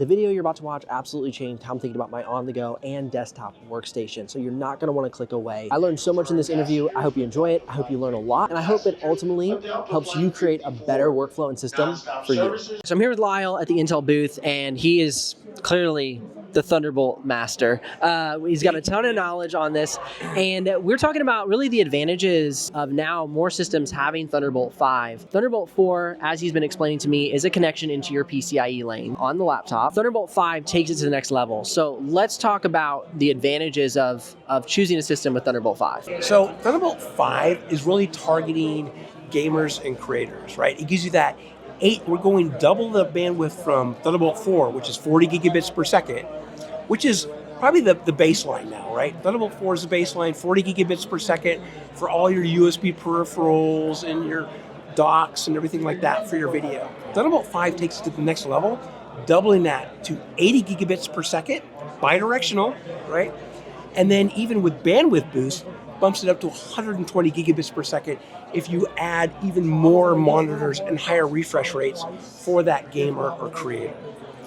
The video you're about to watch absolutely changed how I'm thinking about my on-the-go and desktop workstation, so you're not gonna wanna click away. I learned so much in this interview. I hope you enjoy it. I hope you learn a lot, and I hope it ultimately helps you create a better workflow and system for you. So I'm here with Lyle at the Intel booth, and he is clearly the Thunderbolt master. He's got a ton of knowledge on this, and we're talking about really the advantages of now more systems having Thunderbolt 5. Thunderbolt 4, as he's been explaining to me, is a connection into your PCIe lane on the laptop. Thunderbolt 5 takes it to the next level. So let's talk about the advantages of choosing a system with Thunderbolt 5. So Thunderbolt 5 is really targeting gamers and creators, right? It gives you that we're going double the bandwidth from Thunderbolt 4, which is 40 gigabits per second, which is probably the baseline now, right? Thunderbolt 4 is the baseline, 40 gigabits per second for all your USB peripherals and your docks and everything like that for your video. Thunderbolt 5 takes it to the next level, doubling that to 80 gigabits per second, bidirectional, right? And then even with bandwidth boost, bumps it up to 120 gigabits per second if you add even more monitors and higher refresh rates for that gamer or creator.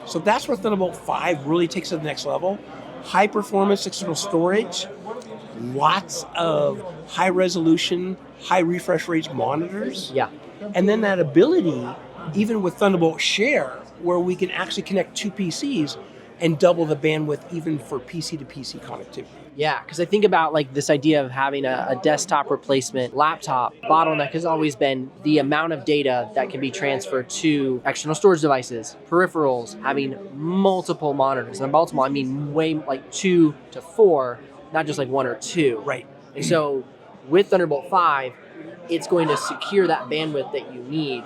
So that's where Thunderbolt 5 really takes it to the next level. High performance external storage, lots of high resolution, high refresh rate monitors. Yeah. And then that ability, even with Thunderbolt Share, where we can actually connect two PCs and double the bandwidth even for PC to PC connectivity. Yeah, because I think about like this idea of having a desktop replacement laptop. Bottleneck has always been the amount of data that can be transferred to external storage devices, peripherals, having multiple monitors. And multiple, I mean way like 2 to 4, not just like 1 or 2. Right. And so with Thunderbolt 5, it's going to secure that bandwidth that you need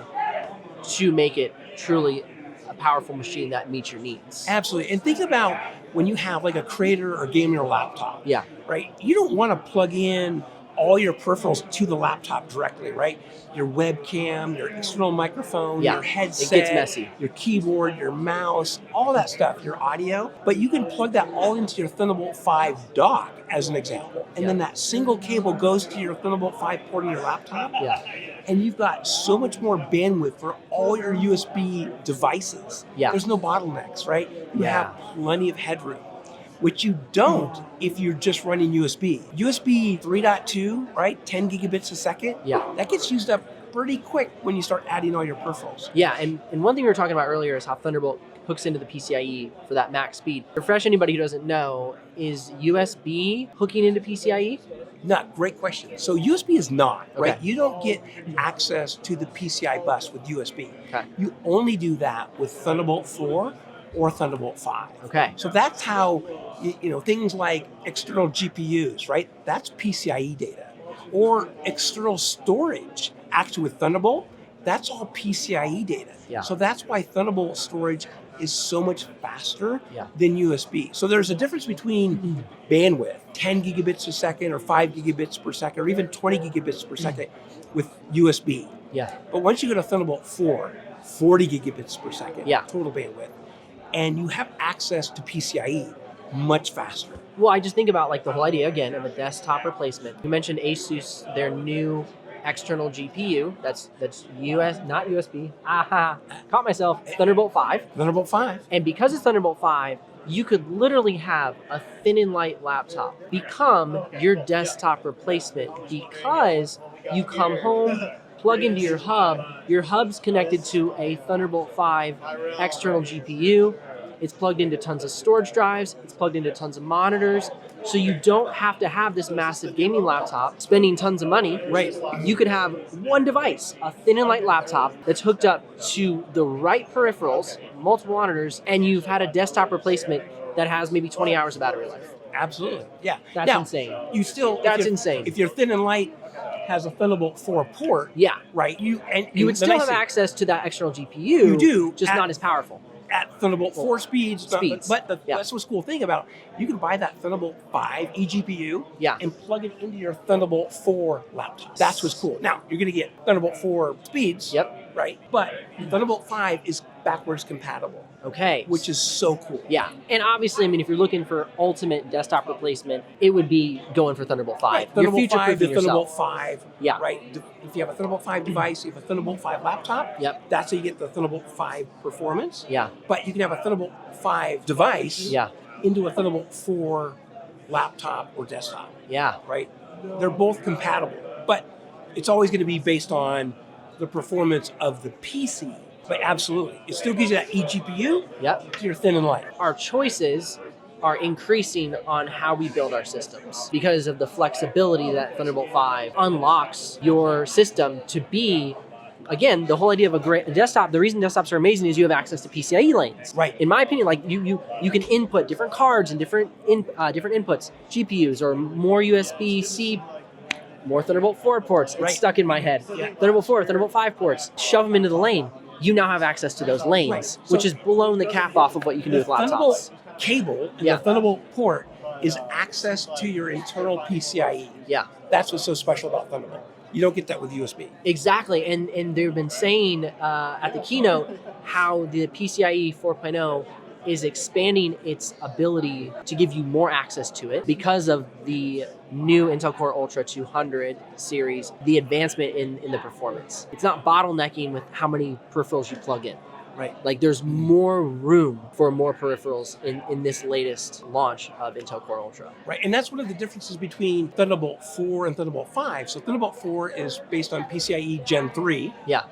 to make it truly a powerful machine that meets your needs. Absolutely. And think about when you have like a creator or gamer laptop. Yeah. Right? You don't want to plug in all your peripherals to the laptop directly, right? Your webcam, your external microphone, your headset, it gets messy. Your keyboard, your mouse, all that stuff, your audio. But you can plug that all into your Thunderbolt 5 dock, as an example. And then that single cable goes to your Thunderbolt 5 port on your laptop. Yeah. And you've got so much more bandwidth for all your USB devices. Yeah. There's no bottlenecks, right? You have plenty of headroom, which you don't if you're just running USB. USB 3.2, right? 10 gigabits a second. Yeah. That gets used up pretty quick when you start adding all your peripherals. Yeah, and one thing we were talking about earlier is how Thunderbolt hooks into the PCIe for that max speed. To refresh anybody who doesn't know, is USB hooking into PCIe? Not great question. So USB is not, right? Okay. You don't get access to the PCI bus with USB. Okay. You only do that with Thunderbolt 4 or Thunderbolt 5. Okay. So that's how, things like external GPUs, right? That's PCIe data. Or external storage, actually with Thunderbolt, that's all PCIe data. Yeah. So that's why Thunderbolt storage is so much faster Yeah. than USB. So there's a difference between bandwidth, 10 gigabits a second or 5 gigabits per second, or even 20 gigabits per second with USB. Yeah. But once you go to Thunderbolt 4, 40 gigabits per second total bandwidth, and you have access to PCIe much faster. Well, I just think about like the whole idea again of a desktop replacement. You mentioned Asus, their new external GPU. That's US, not USB. Aha, caught myself. Thunderbolt 5. Thunderbolt 5. And because it's Thunderbolt 5, you could literally have a thin and light laptop become your desktop replacement because you come home, plug into your hub's connected to a Thunderbolt 5 external GPU, it's plugged into tons of storage drives, it's plugged into tons of monitors, so you don't have to have this massive gaming laptop spending tons of money. Right. You could have one device, a thin and light laptop that's hooked up to the right peripherals, multiple monitors, and you've had a desktop replacement that has maybe 20 hours of battery life. Absolutely. Yeah. That's now, insane. That's insane. If your thin and light has a Thunderbolt 4 port, right, you would still have access to that external GPU. You do, just not as powerful. At Thunderbolt 4 speeds. But that's what's cool thing about it. You can buy that Thunderbolt 5 eGPU and plug it into your Thunderbolt 4 laptop. That's what's cool. Now, you're going to get Thunderbolt 4 speeds, right? But Thunderbolt 5 is backwards compatible, Okay. which is so cool. Yeah, and obviously, I mean, if you're looking for ultimate desktop replacement, it would be going for Thunderbolt 5. Right, You're Thunderbolt 5 to future-proofing Thunderbolt yourself. 5. Yeah. Right. If you have a Thunderbolt 5 device, you have a Thunderbolt 5 laptop. Yep. That's how you get the Thunderbolt 5 performance. Yeah. But you can have a Thunderbolt 5 device Yeah. into a Thunderbolt 4 laptop or desktop. Yeah. Right. They're both compatible, but it's always going to be based on the performance of the PC. But absolutely, it still gives you that eGPU. Yep. You're thin and light. Our choices are increasing on how we build our systems because of the flexibility that Thunderbolt 5 unlocks your system to be. Again, the whole idea of a great desktop, the reason desktops are amazing is you have access to PCIe lanes. Right. In my opinion, like you can input different cards and different inputs, GPUs or more USB-C, more Thunderbolt 4 ports. It's Right. stuck in my head. Yeah. Thunderbolt 4, Thunderbolt 5 ports. Shove them into the lane. You now have access to those lanes, Right. So which has blown the cap off of what you can do with Thunderbolt laptops. cable and Yeah. the Thunderbolt port is access to your internal PCIe. Yeah. That's what's so special about Thunderbolt. You don't get that with USB. Exactly, and they've been saying at the keynote how the PCIe 4.0 is expanding its ability to give you more access to it because of the new Intel Core Ultra 200 series, the advancement in the performance. It's not bottlenecking with how many peripherals you plug in. Right. Like there's more room for more peripherals in this latest launch of Intel Core Ultra. Right. And that's one of the differences between Thunderbolt 4 and Thunderbolt 5. So Thunderbolt 4 is based on PCIe Gen 3, Yeah,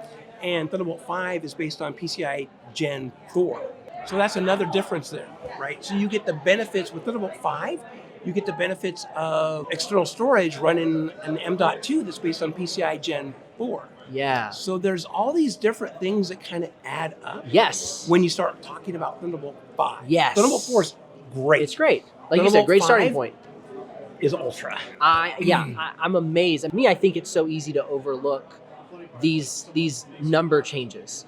and Thunderbolt 5 is based on PCIe Gen 4. So that's another difference there, right? So you get the benefits with Thunderbolt 5, you get the benefits of external storage running an M.2 that's based on PCIe Gen 4. yeah. So there's all these different things that kind of add up Yes. when you start talking about Thunderbolt 5. Yes. Thunderbolt 4 is great. It's great. Like you said, Thunderbolt great starting 5 point. is Ultra. I'm amazed. I think it's so easy to overlook these number changes.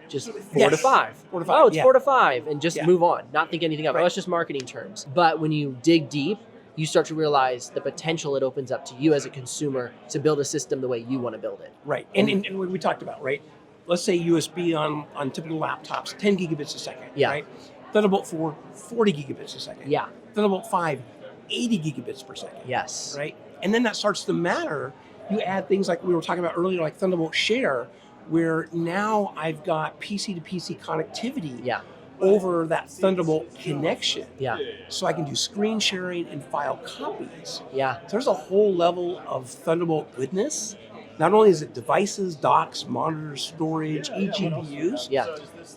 Just 4 to Yes. 5. 4 to 5, Oh, it's yeah. 4 to 5, and just Yeah. move on. Not think anything of it. Right. Oh, it's just marketing terms. But when you dig deep, you start to realize the potential it opens up to you as a consumer to build a system the way you want to build it. Right. And what we talked about, right? Let's say USB on typical laptops, 10 gigabits a second. Yeah. Right? Thunderbolt 4, 40 gigabits a second. Yeah. Thunderbolt 5, 80 gigabits per second. Yes. Right? And then that starts to matter. You add things like we were talking about earlier, like Thunderbolt Share, where now I've got PC to PC connectivity Yeah. over that Thunderbolt connection. Yeah. So I can do screen sharing and file copies. Yeah. So there's a whole level of Thunderbolt goodness. Not only is it devices, docks, monitors, storage, eGPUs, Yeah.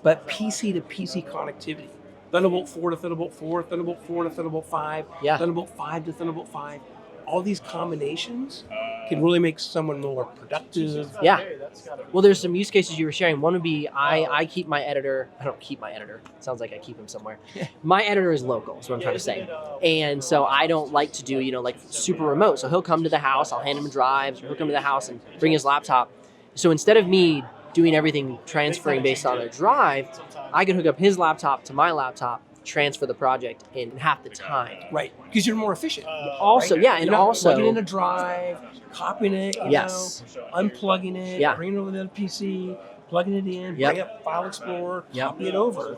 but PC to PC connectivity. Thunderbolt 4 to Thunderbolt 4, Thunderbolt 4 to Thunderbolt 5, Yeah. Thunderbolt 5 to Thunderbolt 5. All these combinations can really make someone more productive. Yeah. Well, there's some use cases you were sharing. One would be I keep my editor. I don't keep my editor. It sounds like I keep him somewhere. My editor is local, is what I'm trying to say. And so I don't like to do, like super remote. So he'll come to the house, I'll hand him drives, or he'll come to the house and bring his laptop. So instead of me doing everything transferring based on a drive, I can hook up his laptop to my laptop, transfer the project in half the time. Right, because you're more efficient. Also, right? yeah, and You're not also plugging in a drive, copying it, Yes. unplugging it, Yeah. bringing it over to the PC, plugging it in, Yep. bring up File Explorer, Yep. copy it over.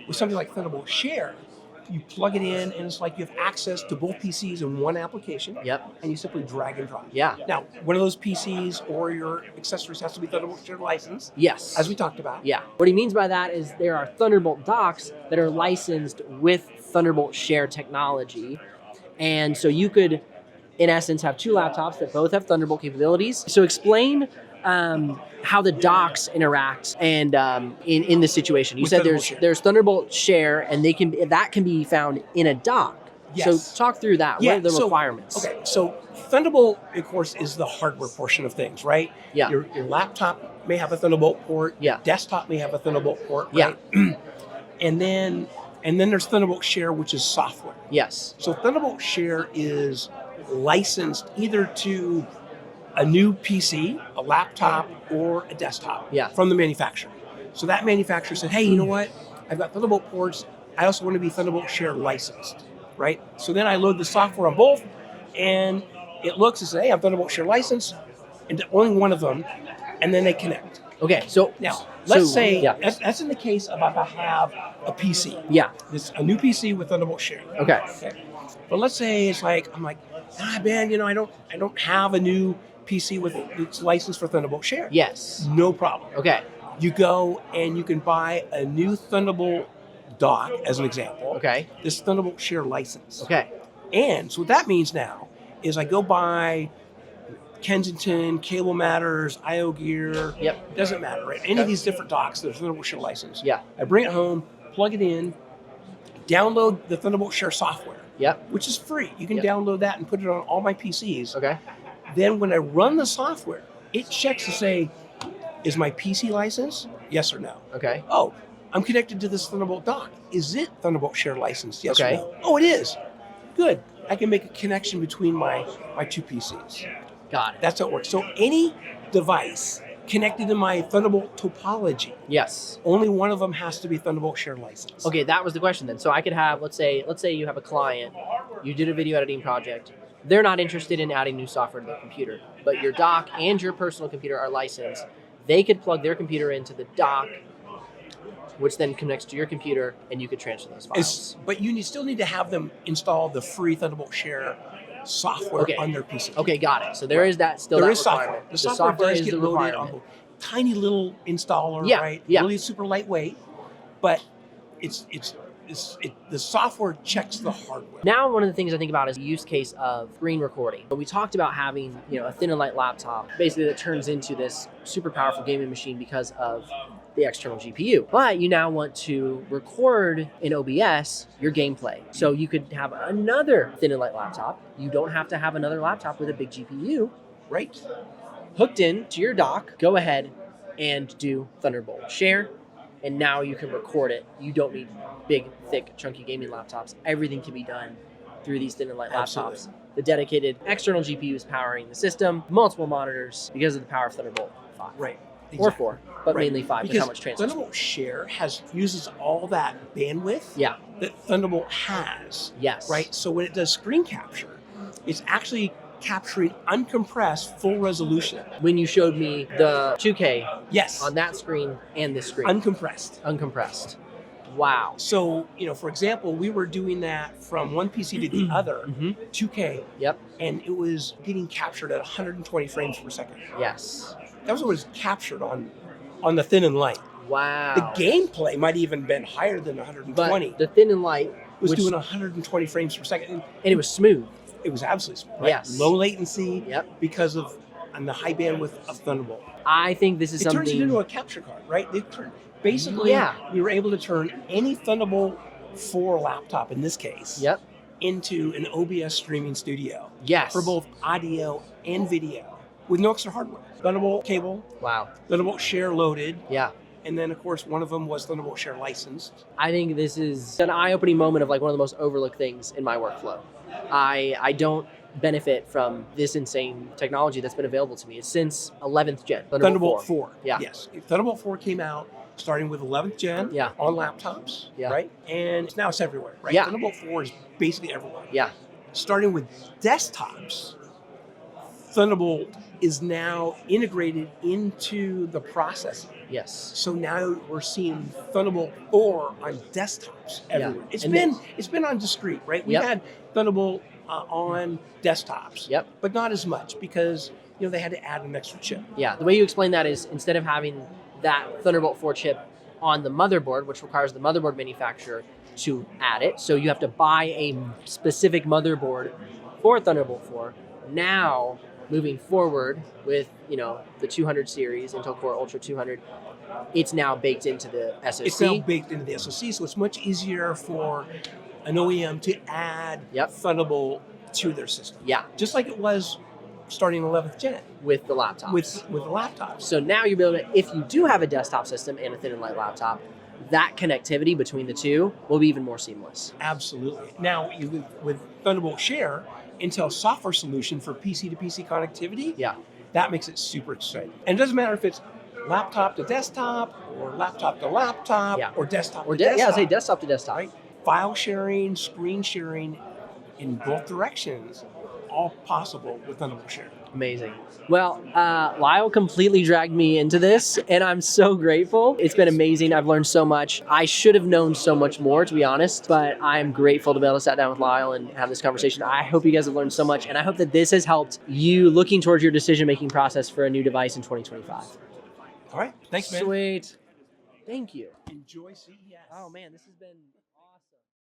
With something like Thunderbolt Share, you plug it in, and it's like you have access to both PCs in one application. Yep. And you simply drag and drop. Yeah. Now, one of those PCs or your accessories has to be Thunderbolt Share licensed, Yes. as we talked about. Yeah. What he means by that is there are Thunderbolt docks that are licensed with Thunderbolt Share technology. And so you could, in essence, have two laptops that both have Thunderbolt capabilities. So explain how the docks interact and in this situation. You With said Thunderbolt Share. there's Thunderbolt Share, and that can be found in a dock. Yes. So talk through that. Yeah, What are the so- requirements? Okay, so Thunderbolt, of course, is the hardware portion of things, right? Yeah. Your laptop may have a Thunderbolt port. Yeah. Your desktop may have a Thunderbolt port. Yeah. Right? and then there's Thunderbolt Share, which is software. Yes. So Thunderbolt Share is licensed either to a new PC, a laptop, or a desktop Yeah. from the manufacturer. So that manufacturer said, hey, you know what? I've got Thunderbolt ports. I also want to be Thunderbolt Share licensed, right? So then I load the software on both, and it looks and says, hey, I'm Thunderbolt Share licensed, and to only one of them, and then they connect. Okay. So Now, let's So, say yeah. that's in the case of if I have a PC. Yeah. This a new PC with Thunderbolt Share. Okay. But let's say I'm like, man, I don't have a new PC with its license for Thunderbolt Share. Yes. No problem. Okay. You go and you can buy a new Thunderbolt dock, as an example. Okay. This Thunderbolt Share license. Okay. And so what that means now is I go buy Kensington, Cable Matters, IO Gear. Yep. Doesn't matter, right? Any of these different docks, there's Thunderbolt Share license. Yeah. I bring it home, plug it in, download the Thunderbolt Share software. Yep. Which is free. You can Yep. download that and put it on all my PCs. Okay. Then when I run the software, it checks to say, is my PC licensed? Yes or no? Okay. Oh, I'm connected to this Thunderbolt dock. Is it Thunderbolt Share licensed? Yes Okay. or no? Oh, it is. Good. I can make a connection between my two PCs. Got it. That's how it works. So any device connected to my Thunderbolt topology, Yes. only one of them has to be Thunderbolt Share licensed. Okay, that was the question then. So I could have, let's say you have a client, you did a video editing project. They're not interested in adding new software to their computer, but your dock and your personal computer are licensed. They could plug their computer into the dock, which then connects to your computer, and you could transfer those files. But you still need to have them install the free Thunderbolt Share software Okay. on their PC. Okay, got it. So there is that still There that is software. requirement. The software does is get the loaded requirement. on a tiny little installer, Yeah, right? yeah. Really super lightweight, but the software checks the hardware. Now, one of the things I think about is the use case of screen recording. We talked about having, a thin and light laptop, basically that turns into this super powerful gaming machine because of the external GPU. But you now want to record in OBS your gameplay. So you could have another thin and light laptop. You don't have to have another laptop with a big GPU. Right? Hooked in to your dock, go ahead and do Thunderbolt Share. And now you can record it. You don't need big, thick, chunky gaming laptops. Everything can be done through these thin and light Absolutely. laptops. The dedicated external GPU is powering the system, multiple monitors because of the power of Thunderbolt 5. Right. Or Exactly. 4, but Right. mainly 5 Because because how much transfer. Thunderbolt Share uses all that bandwidth Yeah. that Thunderbolt has. Yes. Right? So when it does screen capture, it's actually capturing uncompressed full resolution. When you showed me the 2K Yes. on that screen and this screen, Uncompressed. uncompressed. Wow. So, for example, we were doing that from one PC to the other, Mm-hmm. 2K, Yep. and it was getting captured at 120 frames per second. Yes. That was what was captured on the thin and light. Wow. The gameplay might even been higher than 120. But the thin and light was which- doing 120 frames per second. and it was smooth. It was absolutely smooth, right? Yes. Low latency Yep. because of the high bandwidth of Thunderbolt. I think this is It something. turns it into a capture card, right? Basically, Yeah. we were able to turn any Thunderbolt 4 laptop, in this case, Yep. into an OBS streaming studio Yes. for both audio and video with no extra hardware. Thunderbolt cable, Wow. Thunderbolt Share loaded, Yeah. and then, of course, one of them was Thunderbolt Share licensed. I think this is an eye-opening moment of like one of the most overlooked things in my workflow. I don't benefit from this insane technology that's been available to me. It's since 11th gen. Thunderbolt 4. Yeah. Yes. Thunderbolt 4 came out starting with 11th gen Yeah. on laptops, Yeah. right? And now it's everywhere, right? Yeah. Thunderbolt 4 is basically everywhere. Yeah. Starting with desktops, Thunderbolt is now integrated into the processing. Yes. So now we're seeing Thunderbolt 4 on desktops everywhere. And It's been on discrete, right? We've Yep. had Thunderbolt on desktops, Yep. but not as much because they had to add an extra chip. Yeah. The way you explain that is instead of having that Thunderbolt 4 chip on the motherboard, which requires the motherboard manufacturer to add it, so you have to buy a specific motherboard for Thunderbolt 4. Now, moving forward with the 200 series, Intel Core Ultra 200, it's now baked into the SoC. It's now baked into the SoC, so it's much easier for an OEM to add Yep. Thunderbolt to their system. Yeah, Just like it was starting 11th gen with the laptops. with the laptops. So now you'll be able to, if you do have a desktop system and a thin and light laptop, that connectivity between the two will be even more seamless. Absolutely. Now, with Thunderbolt Share, Intel's software solution for PC to PC connectivity, Yeah. that makes it super exciting. And it doesn't matter if it's laptop to desktop or laptop to laptop Yeah. or desktop Or to desktop. say desktop to desktop. Right? File sharing, screen sharing in both directions all possible with Thunderbolt Share. Amazing. Well, Lyle completely dragged me into this, and I'm so grateful. It's been amazing. I've learned so much. I should have known so much more, to be honest, but I'm grateful to be able to sit down with Lyle and have this conversation. I hope you guys have learned so much, and I hope that this has helped you looking towards your decision-making process for a new device in 2025. All right. Thanks, man. Sweet. Thank you. Enjoy CES. Oh, man, this has been...